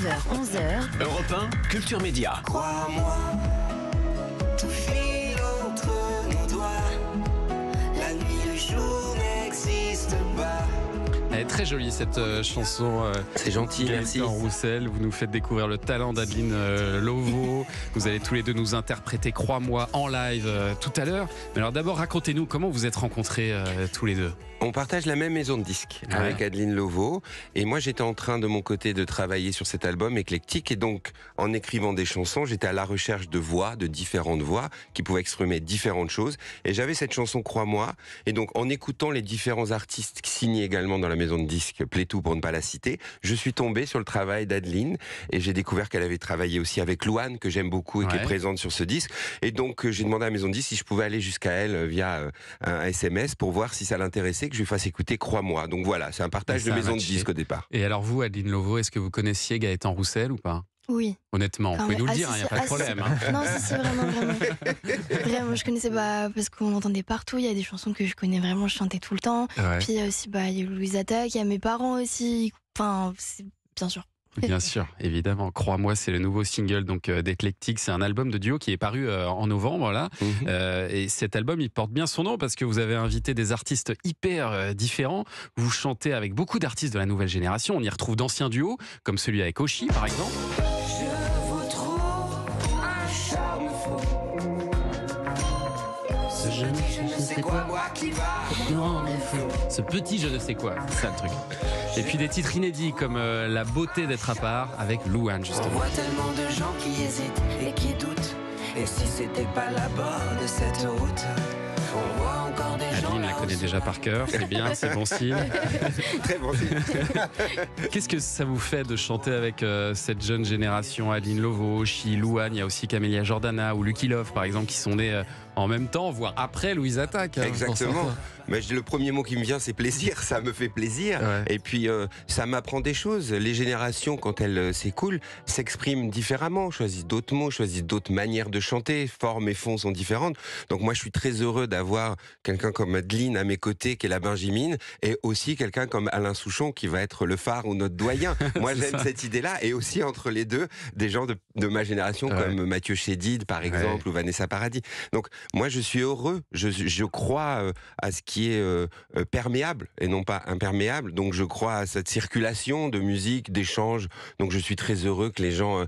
9h, 11h. Europe 1, Culture Média. Crois-moi, tout file entre nos doigts. La nuit, le jour n'existe pas. Elle est très jolie cette chanson. C'est gentil, merci. Gaëtan Roussel, vous nous faites découvrir le talent d'Adeline Lovo. Vous allez tous les deux nous interpréter Crois-moi en live tout à l'heure. Mais alors d'abord, racontez-nous comment vous êtes rencontrés tous les deux. On partage la même maison de disques Ouais. avec Adeline Lovo. Et moi, j'étais en train de mon côté de travailler sur cet album éclectique. Et donc, en écrivant des chansons, j'étais à la recherche de voix, de différentes voix qui pouvaient exprimer différentes choses. Et j'avais cette chanson Crois-moi. Et donc, en écoutant les différents artistes signés également dans la maison de disques, Plétou pour ne pas la citer, je suis tombé sur le travail d'Adeline. Et j'ai découvert qu'elle avait travaillé aussi avec Louane, que j'aime beaucoup et qui est présente sur ce disque. Et donc, j'ai demandé à la maison de disques si je pouvais aller jusqu'à elle via un SMS pour voir si ça l'intéressait, que je lui fasse écouter Crois-moi. Donc voilà, c'est un partage de maison de disques au départ. Et alors vous, Adeline Lovo, est-ce que vous connaissiez Gaëtan Roussel ou pas ? Oui. Honnêtement, vous pouvez nous le dire, il n'y a pas de problème. Non, si, vraiment. Vraiment, je connaissais pas, parce qu'on l'entendait partout. Il y a des chansons que je connais vraiment, je chantais tout le temps. Ouais. Puis il y a aussi, il y a Louise Attaque, il y a mes parents aussi. Enfin, c'est bien sûr. Bien sûr, évidemment. Crois-moi, c'est le nouveau single donc d'Eclectic. C'est un album de duo qui est paru en novembre là. Et cet album, il porte bien son nom parce que vous avez invité des artistes hyper différents. Vous chantez avec beaucoup d'artistes de la nouvelle génération. On y retrouve d'anciens duos comme celui avec Oshi par exemple. Je vous trouve un charme fou. Je ne sais quoi, moi qui va. Ce petit je ne sais quoi, c'est ça le truc. Et puis des titres inédits comme La beauté d'être à part avec Louane On justement. voit tellement de gens qui hésitent et qui doutent. Et si c'était pas la bonne cette route, on voit encore des gens. Adeline la connaît déjà par cœur, c'est bien, c'est bon signe. Très bon. Qu'est-ce que ça vous fait de chanter avec cette jeune génération, Adeline Lovo, Oshi, Louane, il y a aussi Camélia Jordana ou Lucky Love par exemple qui sont nés en même temps, voire après Louise Attaque. Exactement. Mais le premier mot qui me vient, c'est plaisir. Ça me fait plaisir. Ouais. Et puis, ça m'apprend des choses. Les générations, quand elles s'écoulent, s'expriment différemment, choisissent d'autres mots, choisissent d'autres manières de chanter. Forme et fond sont différentes. Donc moi, je suis très heureux d'avoir quelqu'un comme Adeline à mes côtés, qui est la Benjamine, et aussi quelqu'un comme Alain Souchon, qui va être le phare ou notre doyen. Moi, j'aime cette idée-là. Et aussi, entre les deux, des gens de ma génération, comme Mathieu Chédid, par exemple, ou Vanessa Paradis. Donc, moi, je suis heureux. Je crois à ce qui est perméable et non pas imperméable. Donc je crois à cette circulation de musique, d'échanges. Donc je suis très heureux que les gens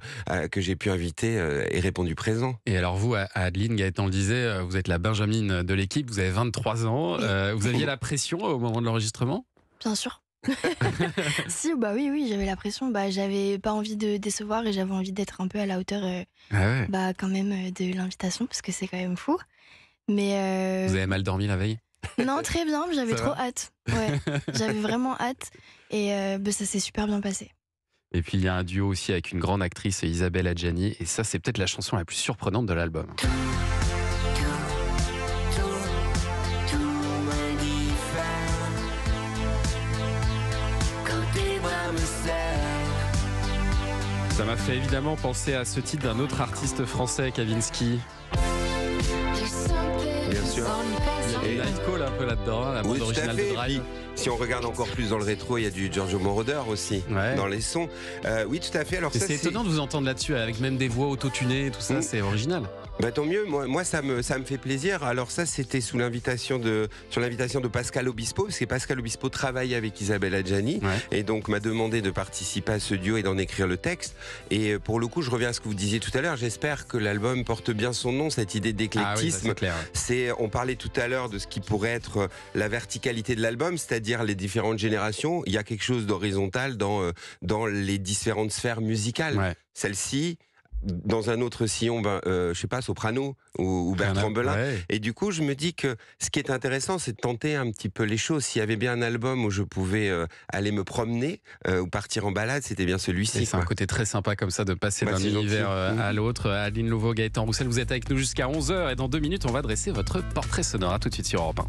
que j'ai pu inviter aient répondu présent. Et alors vous, Adeline, Gaëtan le disait, vous êtes la Benjamine de l'équipe, vous avez 23 ans. Vous aviez la pression au moment de l'enregistrement ? Bien sûr. Si, oui, j'avais la pression. J'avais pas envie de décevoir et j'avais envie d'être un peu à la hauteur quand même de l'invitation parce que c'est quand même fou. Mais Vous avez mal dormi la veille ? non, très bien, j'avais Ça trop va hâte. Ouais, j'avais vraiment hâte et ça s'est super bien passé. Et puis il y a un duo aussi avec une grande actrice, Isabelle Adjani. Et ça, c'est peut-être la chanson la plus surprenante de l'album. Tout est différent quand tes bras me serrent. Ça m'a fait évidemment penser à ce titre d'un autre artiste français, Kavinsky. Bien sûr. Il y a Night Call un peu là-dedans, la bande Oui, tout à originale fait. de Drive. Si on regarde encore plus dans le rétro, il y a du Giorgio Moroder aussi, dans les sons. Oui, tout à fait. Alors Et ça, c'est étonnant de vous entendre là-dessus, avec même des voix autotunées et tout ça, c'est original. Tant mieux, moi ça me fait plaisir. Alors ça, c'était sur l'invitation de Pascal Obispo, parce que Pascal Obispo travaille avec Isabelle Adjani, et donc m'a demandé de participer à ce duo et d'en écrire le texte. Et pour le coup, je reviens à ce que vous disiez tout à l'heure, j'espère que l'album porte bien son nom, cette idée d'éclectisme. Ah oui, c'est clair. On parlait tout à l'heure de ce qui pourrait être la verticalité de l'album, c'est-à-dire les différentes générations. Il y a quelque chose d'horizontal dans les différentes sphères musicales. Ouais. Celle-ci, dans un autre sillon, je sais pas, soprano ou Bertrand Belin. Ouais. Et du coup, je me dis que ce qui est intéressant, c'est de tenter un petit peu les choses. S'il y avait bien un album où je pouvais aller me promener ou partir en balade, c'était bien celui-ci. C'est un côté très sympa comme ça de passer d'un univers à l'autre. Adeline Lovo, Gaëtan Roussel, vous êtes avec nous jusqu'à 11h et dans 2 minutes, on va dresser votre portrait sonore. À tout de suite sur Europe 1.